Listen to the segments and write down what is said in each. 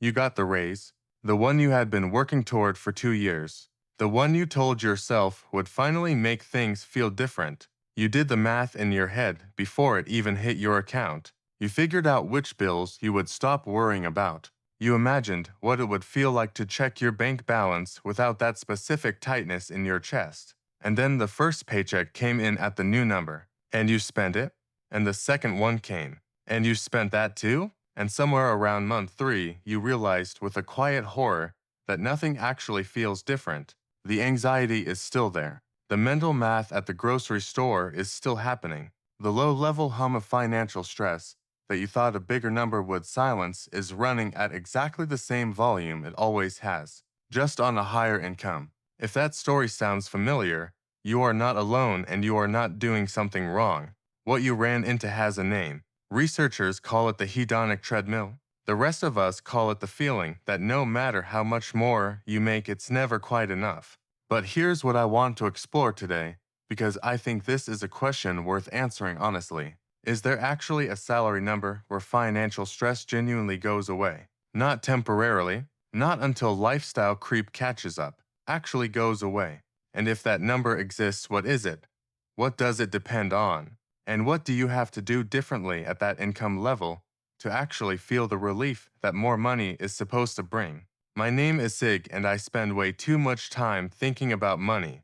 You got the raise, the one you had been working toward for 2 years, the one you told yourself would finally make things feel different. You did the math in your head before it even hit your account. You figured out which bills you would stop worrying about. You imagined what it would feel like to check your bank balance without that specific tightness in your chest. And then the first paycheck came in at the new number, and you spent it, and the second one came, and you spent that too? And somewhere around month 3, you realized with a quiet horror that nothing actually feels different. The anxiety is still there. The mental math at the grocery store is still happening. The low-level hum of financial stress that you thought a bigger number would silence is running at exactly the same volume it always has, just on a higher income. If that story sounds familiar, you are not alone and you are not doing something wrong. What you ran into has a name. Researchers call it the hedonic treadmill. The rest of us call it the feeling that no matter how much more you make, it's never quite enough. But here's what I want to explore today, because I think this is a question worth answering honestly. Is there actually a salary number where financial stress genuinely goes away? Not temporarily, not until lifestyle creep catches up, actually goes away. And if that number exists, what is it? What does it depend on? And what do you have to do differently at that income level to actually feel the relief that more money is supposed to bring? My name is Sig, and I spend way too much time thinking about money,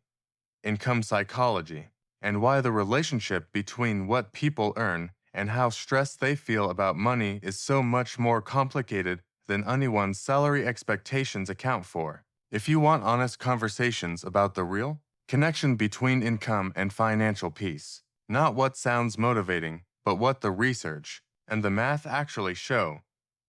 income psychology, and why the relationship between what people earn and how stressed they feel about money is so much more complicated than anyone's salary expectations account for. If you want honest conversations about the real connection between income and financial peace, not what sounds motivating, but what the research and the math actually show,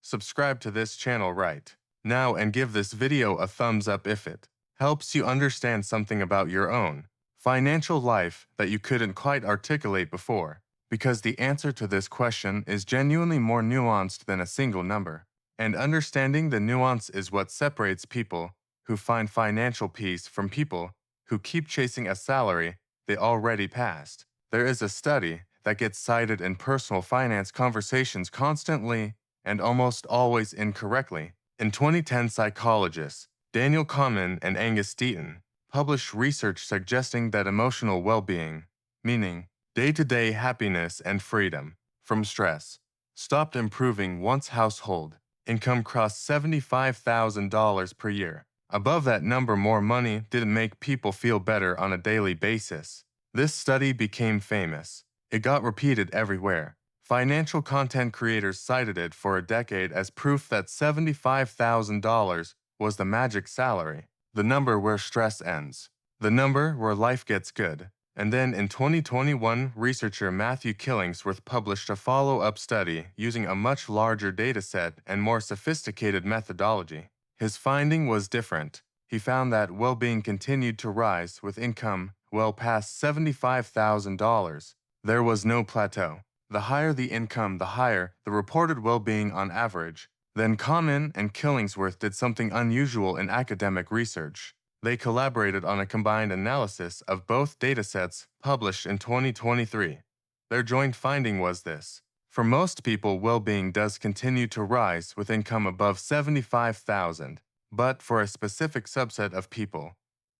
subscribe to this channel right now and give this video a thumbs up if it helps you understand something about your own financial life that you couldn't quite articulate before. Because the answer to this question is genuinely more nuanced than a single number. And understanding the nuance is what separates people who find financial peace from people who keep chasing a salary they already passed. There is a study that gets cited in personal finance conversations constantly and almost always incorrectly. In 2010, psychologists Daniel Kahneman and Angus Deaton published research suggesting that emotional well-being, meaning day-to-day happiness and freedom from stress, stopped improving once household income crossed $75,000 per year. Above that number, more money didn't make people feel better on a daily basis. This study became famous. It got repeated everywhere. Financial content creators cited it for a decade as proof that $75,000 was the magic salary, the number where stress ends, the number where life gets good. And then in 2021, researcher Matthew Killingsworth published a follow-up study using a much larger dataset and more sophisticated methodology. His finding was different. He found that well-being continued to rise with income well past $75,000. There was no plateau. The higher the income, the higher the reported well-being on average. Then Kahneman and Killingsworth did something unusual in academic research. They collaborated on a combined analysis of both datasets published in 2023. Their joint finding was this. For most people, well-being does continue to rise with income above $75,000, but for a specific subset of people,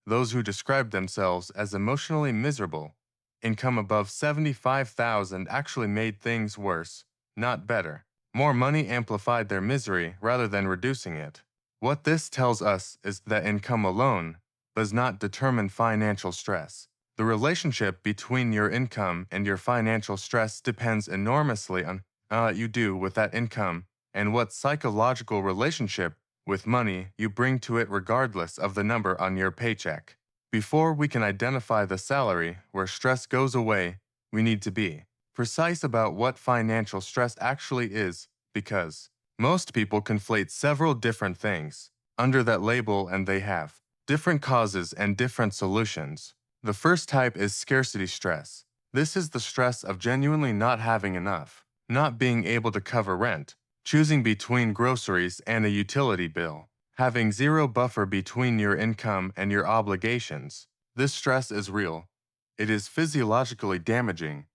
those who describe themselves as emotionally miserable, income above $75,000 actually made things worse, not better. More money amplified their misery rather than reducing it. What this tells us is that income alone does not determine financial stress. The relationship between your income and your financial stress depends enormously on what you do with that income and what psychological relationship with money you bring to it regardless of the number on your paycheck. Before we can identify the salary where stress goes away, we need to be precise about what financial stress actually is, because most people conflate several different things under that label, and they have different causes and different solutions. The first type is scarcity stress. This is the stress of genuinely not having enough, not being able to cover rent, choosing between groceries and a utility bill, having zero buffer between your income and your obligations. This stress is real. It is physiologically damaging,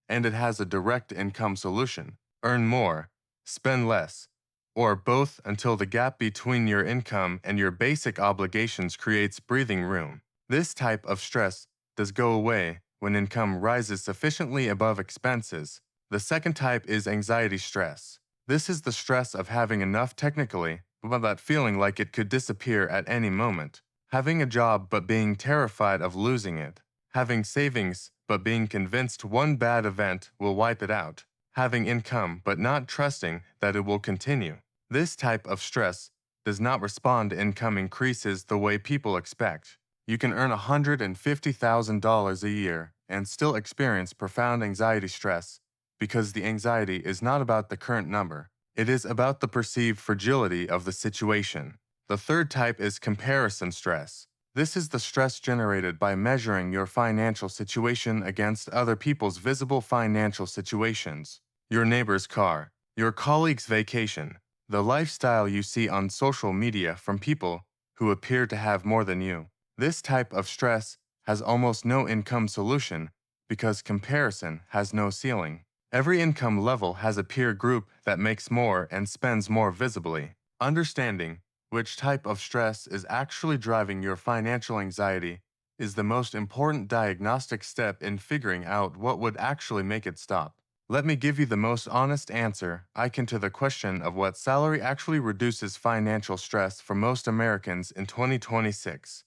and it has a direct income solution. Earn more, spend less, or both until the gap between your income and your basic obligations creates breathing room. This type of stress does go away when income rises sufficiently above expenses. The second type is anxiety stress. This is the stress of having enough technically, but feeling like it could disappear at any moment. Having a job but being terrified of losing it. Having savings but being convinced one bad event will wipe it out. Having income but not trusting that it will continue. This type of stress does not respond to income increases the way people expect. You can earn $150,000 a year and still experience profound anxiety stress because the anxiety is not about the current number. It is about the perceived fragility of the situation. The third type is comparison stress. This is the stress generated by measuring your financial situation against other people's visible financial situations. Your neighbor's car, your colleague's vacation, the lifestyle you see on social media from people who appear to have more than you. This type of stress has almost no income solution because comparison has no ceiling. Every income level has a peer group that makes more and spends more visibly. Understanding which type of stress is actually driving your financial anxiety is the most important diagnostic step in figuring out what would actually make it stop. Let me give you the most honest answer I can to the question of what salary actually reduces financial stress for most Americans in 2026.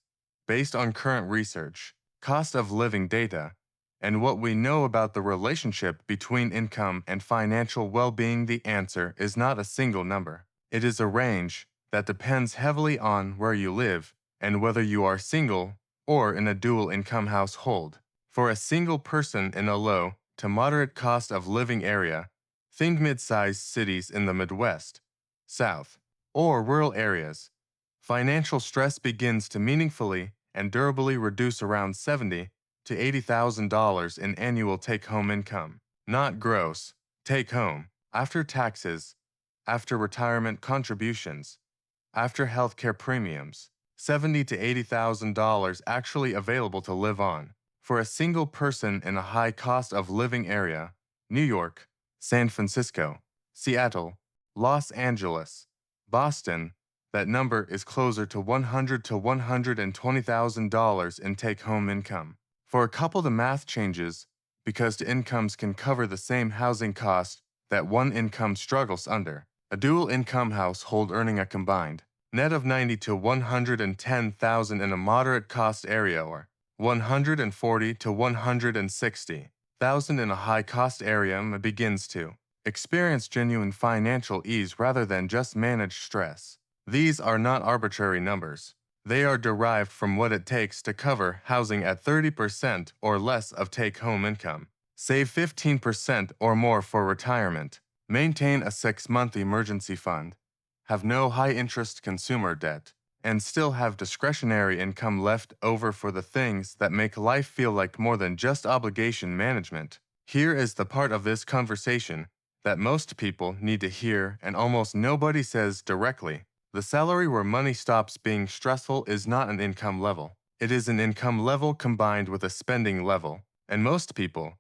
Based on current research, cost of living data, and what we know about the relationship between income and financial well-being, the answer is not a single number. It is a range that depends heavily on where you live and whether you are single or in a dual income household. For a single person in a low to moderate cost of living area, think mid-sized cities in the Midwest, South, or rural areas, financial stress begins to meaningfully and durably reduce around $70,000 to $80,000 in annual take-home income. Not gross, take-home, after taxes, after retirement contributions, after healthcare premiums. $70,000 to $80,000 actually available to live on. For a single person in a high cost of living area, New York, San Francisco, Seattle, Los Angeles, Boston, that number is closer to $100,000 to $120,000 in take-home income. For a couple, the math changes because the incomes can cover the same housing cost that one income struggles under. A dual income household earning a combined net of $90,000 to $110,000 in a moderate cost area, or $140,000 to $160,000 in a high cost area, begins to experience genuine financial ease rather than just managed stress. These are not arbitrary numbers. They are derived from what it takes to cover housing at 30% or less of take-home income, save 15% or more for retirement, maintain a 6-month emergency fund, have no high-interest consumer debt, and still have discretionary income left over for the things that make life feel like more than just obligation management. Here is the part of this conversation that most people need to hear and almost nobody says directly. The salary where money stops being stressful is not an income level. It is an income level combined with a spending level. And most people,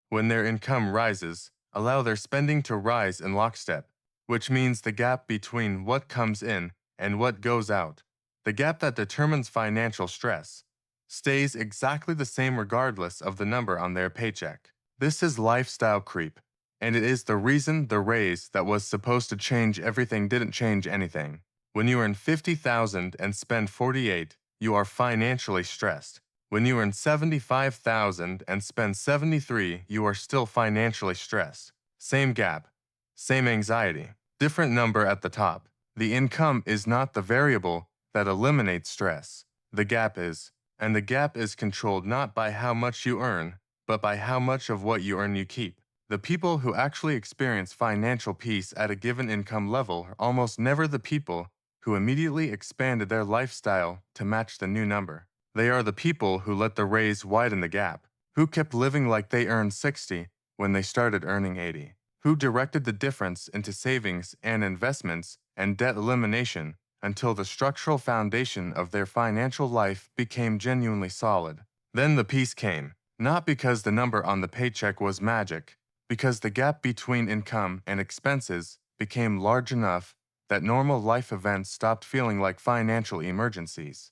when their income rises, allow their spending to rise in lockstep, which means the gap between what comes in and what goes out, the gap that determines financial stress, stays exactly the same regardless of the number on their paycheck. This is lifestyle creep, and it is the reason the raise that was supposed to change everything didn't change anything. When you earn $50,000 and spend $48,000, you are financially stressed. When you earn $75,000 and spend $73,000, you are still financially stressed. Same gap, same anxiety, different number at the top. The income is not the variable that eliminates stress. The gap is. And the gap is controlled not by how much you earn, but by how much of what you earn you keep. The people who actually experience financial peace at a given income level are almost never the people who immediately expanded their lifestyle to match the new number. They are the people who let the raise widen the gap, who kept living like they earned 60 when they started earning 80, who directed the difference into savings and investments and debt elimination until the structural foundation of their financial life became genuinely solid. Then the peace came, not because the number on the paycheck was magic, because the gap between income and expenses became large enough that normal life events stopped feeling like financial emergencies.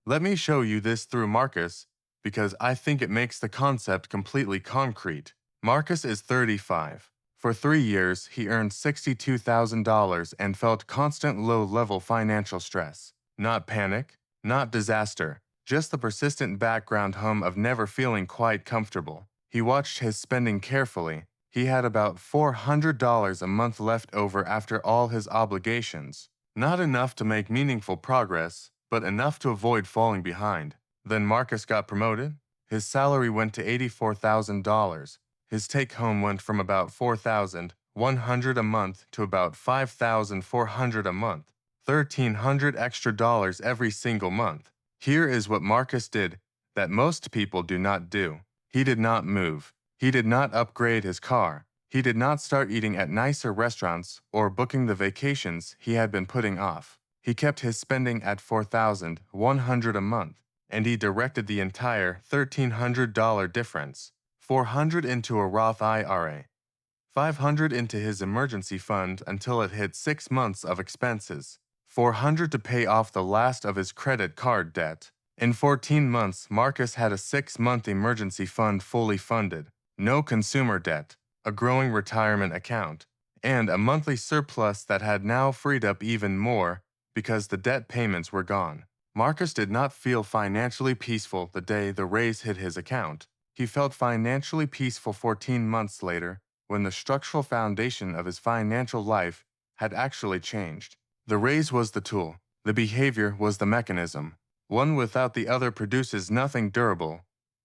Let me show you this through Marcus because I think it makes the concept completely concrete. Marcus is 35. For 3 years, he earned $62,000 and felt constant low-level financial stress. Not panic, not disaster, just the persistent background hum of never feeling quite comfortable. He watched his spending carefully. He had about $400 a month left over after all his obligations. Not enough to make meaningful progress, but enough to avoid falling behind. Then Marcus got promoted. His salary went to $84,000. His take-home went from about $4,100 a month to about $5,400 a month. $1,300 extra dollars every single month. Here is what Marcus did that most people do not do. He did not move. He did not upgrade his car. He did not start eating at nicer restaurants or booking the vacations he had been putting off. He kept his spending at $4,100 a month, and he directed the entire $1,300 difference, $400 into a Roth IRA, $500 into his emergency fund until it hit 6 months of expenses, $400 to pay off the last of his credit card debt. In 14 months, Marcus had a 6-month emergency fund fully funded, no consumer debt, a growing retirement account, and a monthly surplus that had now freed up even more because the debt payments were gone. Marcus did not feel financially peaceful the day the raise hit his account. He felt financially peaceful 14 months later when the structural foundation of his financial life had actually changed. The raise was the tool. The behavior was the mechanism. One without the other produces nothing durable.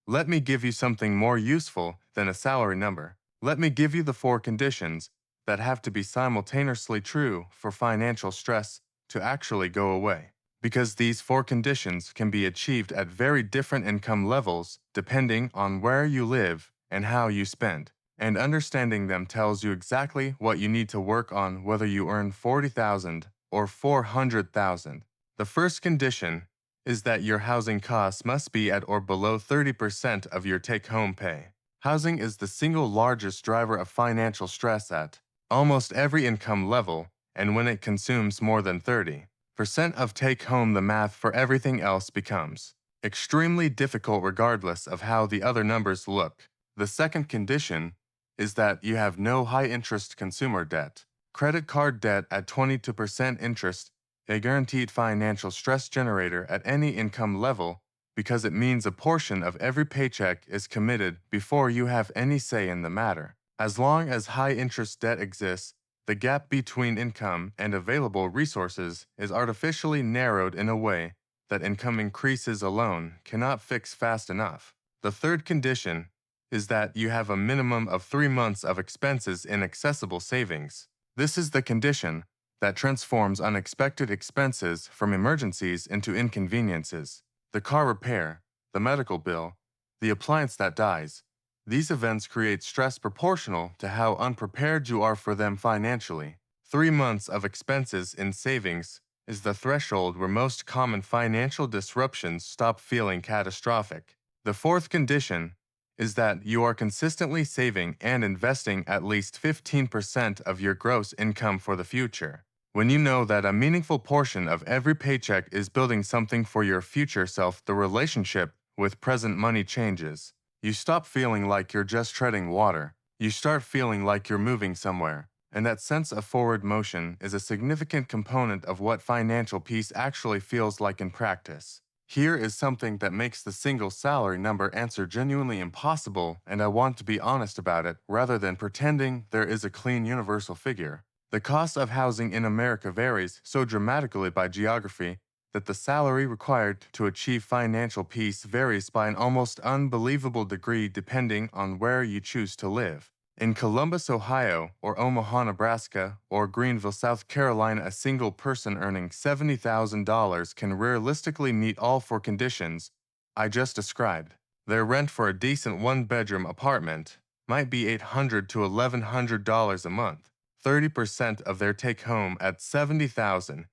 Let me give you something more useful than a salary number. Let me give you the 4 conditions that have to be simultaneously true for financial stress to actually go away. Because these 4 conditions can be achieved at very different income levels depending on where you live and how you spend. And understanding them tells you exactly what you need to work on whether you earn $40,000 or $400,000. The first condition is that your housing costs must be at or below 30% of your take-home pay. Housing is the single largest driver of financial stress at almost every income level, and when it consumes more than 30% of take-home, the math for everything else becomes extremely difficult regardless of how the other numbers look. The second condition is that you have no high-interest consumer debt. Credit card debt at 22% interest, a guaranteed financial stress generator at any income level because it means a portion of every paycheck is committed before you have any say in the matter. As long as high-interest debt exists, the gap between income and available resources is artificially narrowed in a way that income increases alone cannot fix fast enough. The third condition is that you have a minimum of 3 months of expenses in accessible savings. This is the condition that transforms unexpected expenses from emergencies into inconveniences. The car repair, the medical bill, the appliance that dies. These events create stress proportional to how unprepared you are for them financially. 3 months of expenses in savings is the threshold where most common financial disruptions stop feeling catastrophic. The fourth condition is that you are consistently saving and investing at least 15% of your gross income for the future. When you know that a meaningful portion of every paycheck is building something for your future self, the relationship with present money changes. You stop feeling like you're just treading water. You start feeling like you're moving somewhere. And that sense of forward motion is a significant component of what financial peace actually feels like in practice. Here is something that makes the single salary number answer genuinely impossible, and I want to be honest about it rather than pretending there is a clean universal figure. The cost of housing in America varies so dramatically by geography that the salary required to achieve financial peace varies by an almost unbelievable degree depending on where you choose to live. In Columbus, Ohio, or Omaha, Nebraska, or Greenville, South Carolina, a single person earning $70,000 can realistically meet all 4 conditions I just described. Their rent for a decent 1-bedroom apartment might be $800 to $1,100 a month. 30% of their take-home at $70,000,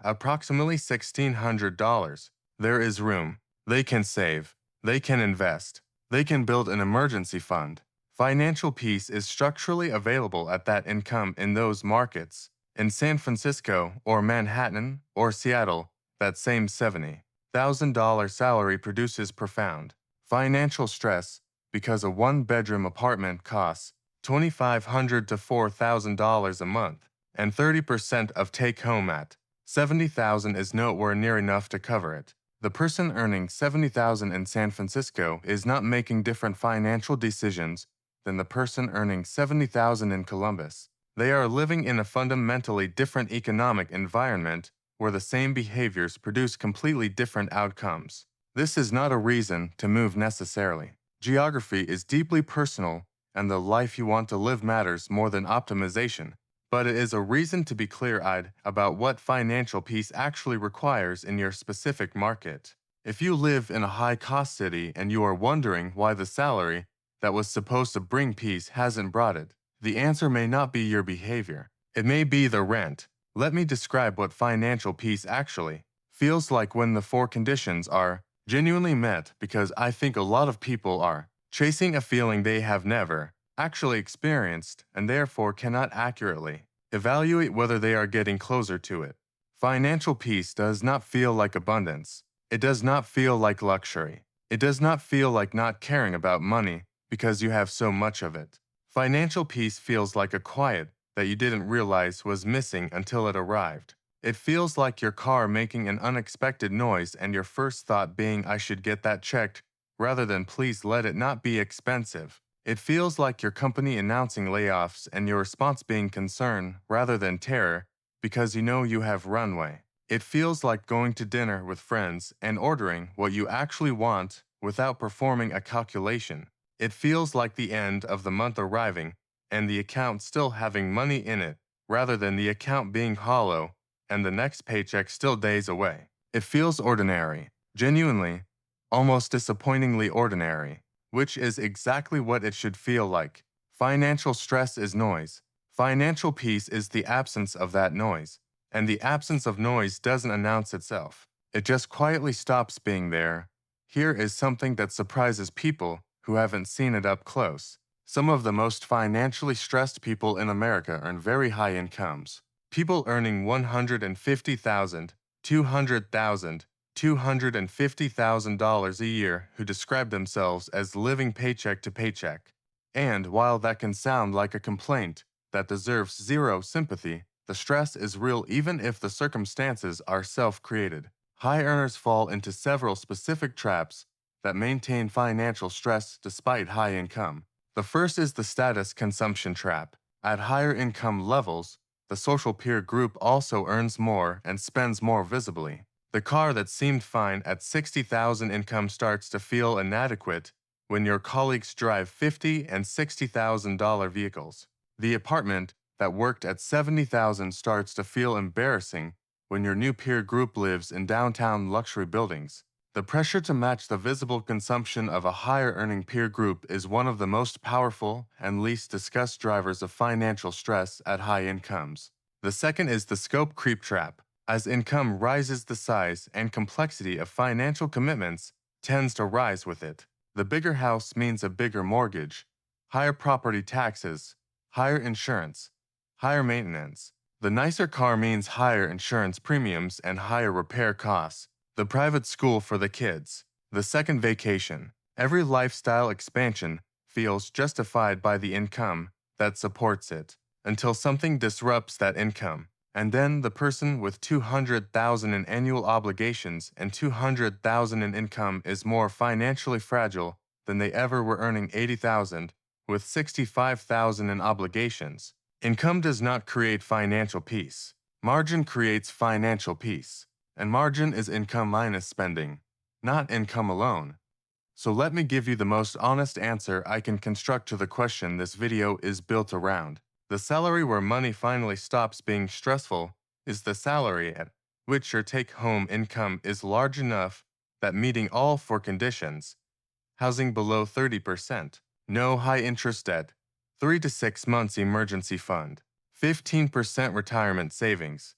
approximately $1,600. There is room. They can save. They can invest. They can build an emergency fund. Financial peace is structurally available at that income in those markets. In San Francisco or Manhattan or Seattle, that same $70,000 salary produces profound financial stress because a one-bedroom apartment costs $2,500 to $4,000 a month, and 30% of take-home at $70,000 is nowhere near enough to cover it. The person earning $70,000 in San Francisco is not making different financial decisions than the person earning $70,000 in Columbus. They are living in a fundamentally different economic environment where the same behaviors produce completely different outcomes. This is not a reason to move necessarily. Geography is deeply personal, and the life you want to live matters more than optimization. But it is a reason to be clear-eyed about what financial peace actually requires in your specific market. If you live in a high-cost city and you are wondering why the salary that was supposed to bring peace hasn't brought it, the answer may not be your behavior. It may be the rent. Let me describe what financial peace actually feels like when the four conditions are genuinely met, because I think a lot of people are chasing a feeling they have never actually experienced and therefore cannot accurately evaluate whether they are getting closer to it. Financial peace does not feel like abundance. It does not feel like luxury. It does not feel like not caring about money because you have so much of it. Financial peace feels like a quiet that you didn't realize was missing until it arrived. It feels like your car making an unexpected noise and your first thought being, I should get that checked, rather than please let it not be expensive. It feels like your company announcing layoffs and your response being concern rather than terror because you know you have runway. It feels like going to dinner with friends and ordering what you actually want without performing a calculation. It feels like the end of the month arriving and the account still having money in it rather than the account being hollow and the next paycheck still days away. It feels ordinary, genuinely, almost disappointingly ordinary, which is exactly what it should feel like. Financial stress is noise. Financial peace is the absence of that noise, and the absence of noise doesn't announce itself. It just quietly stops being there. Here is something that surprises people who haven't seen it up close. Some of the most financially stressed people in America earn very high incomes. People earning $150,000, $200,000, $250,000 a year who describe themselves as living paycheck to paycheck. And while that can sound like a complaint that deserves zero sympathy, the stress is real even if the circumstances are self-created. High earners fall into several specific traps that maintain financial stress despite high income. The first is the status consumption trap. At higher income levels, the social peer group also earns more and spends more visibly. The car that seemed fine at $60,000 income starts to feel inadequate when your colleagues drive $50,000 and $60,000 vehicles. The apartment that worked at $70,000 starts to feel embarrassing when your new peer group lives in downtown luxury buildings. The pressure to match the visible consumption of a higher-earning peer group is one of the most powerful and least discussed drivers of financial stress at high incomes. The second is the scope creep trap. As income rises, the size and complexity of financial commitments tends to rise with it. The bigger house means a bigger mortgage, higher property taxes, higher insurance, higher maintenance. The nicer car means higher insurance premiums and higher repair costs. The private school for the kids. The second vacation. Every lifestyle expansion feels justified by the income that supports it, until something disrupts that income. And then the person with $200,000 in annual obligations and $200,000 in income is more financially fragile than they ever were earning $80,000 with $65,000 in obligations. Income does not create financial peace. Margin creates financial peace. And margin is income minus spending, not income alone. So let me give you the most honest answer I can construct to the question this video is built around. The salary where money finally stops being stressful is the salary at which your take-home income is large enough that meeting all four conditions, housing below 30%, no high-interest debt, 3 to 6 months emergency fund, 15% retirement savings,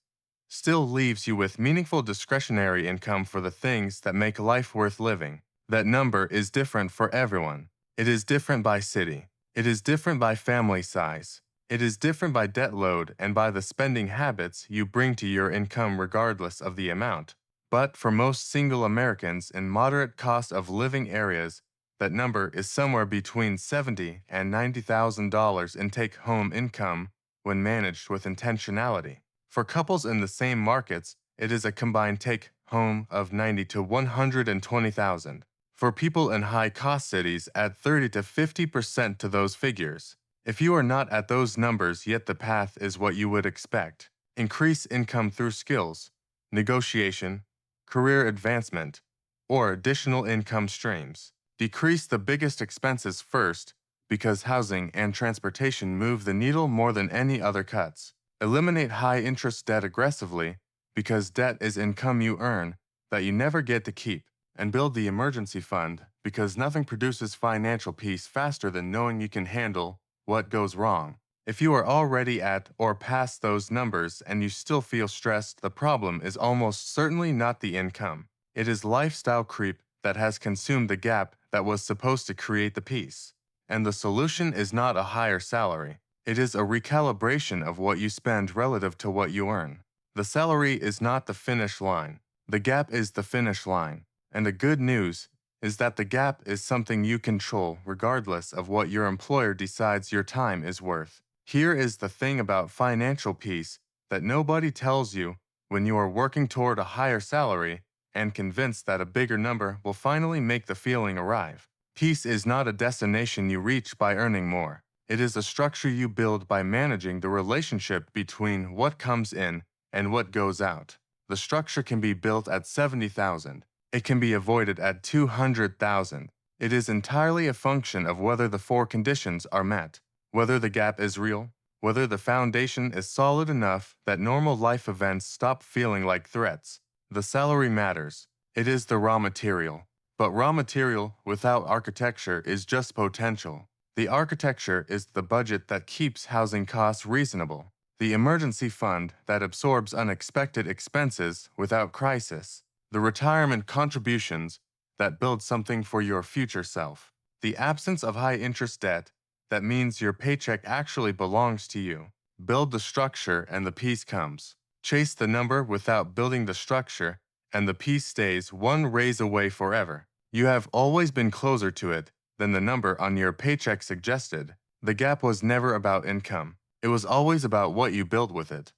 still leaves you with meaningful discretionary income for the things that make life worth living. That number is different for everyone. It is different by city. It is different by family size. It is different by debt load and by the spending habits you bring to your income regardless of the amount. But for most single Americans in moderate cost of living areas, that number is somewhere between $70,000 and $90,000 in take-home income when managed with intentionality. For couples in the same markets, it is a combined take-home of $90,000 to $120,000. For people in high-cost cities, add 30 to 50% to those figures. If you are not at those numbers yet, the path is what you would expect. Increase income through skills, negotiation, career advancement, or additional income streams. Decrease the biggest expenses first because housing and transportation move the needle more than any other cuts. Eliminate high-interest debt aggressively because debt is income you earn that you never get to keep. And build the emergency fund because nothing produces financial peace faster than knowing you can handle what goes wrong. If you are already at or past those numbers and you still feel stressed, the problem is almost certainly not the income. It is lifestyle creep that has consumed the gap that was supposed to create the peace. And the solution is not a higher salary. It is a recalibration of what you spend relative to what you earn. The salary is not the finish line. The gap is the finish line. And the good news is that the gap is something you control regardless of what your employer decides your time is worth. Here is the thing about financial peace that nobody tells you when you are working toward a higher salary and convinced that a bigger number will finally make the feeling arrive. Peace is not a destination you reach by earning more. It is a structure you build by managing the relationship between what comes in and what goes out. The structure can be built at 70,000. It can be avoided at 200,000. It is entirely a function of whether the four conditions are met, whether the gap is real, whether the foundation is solid enough that normal life events stop feeling like threats. The salary matters. It is the raw material. But raw material without architecture is just potential. The architecture is the budget that keeps housing costs reasonable, the emergency fund that absorbs unexpected expenses without crisis, the retirement contributions that build something for your future self, the absence of high-interest debt that means your paycheck actually belongs to you. Build the structure and the peace comes. Chase the number without building the structure, and the peace stays one raise away forever. You have always been closer to it than the number on your paycheck suggested. The gap was never about income. It was always about what you built with it.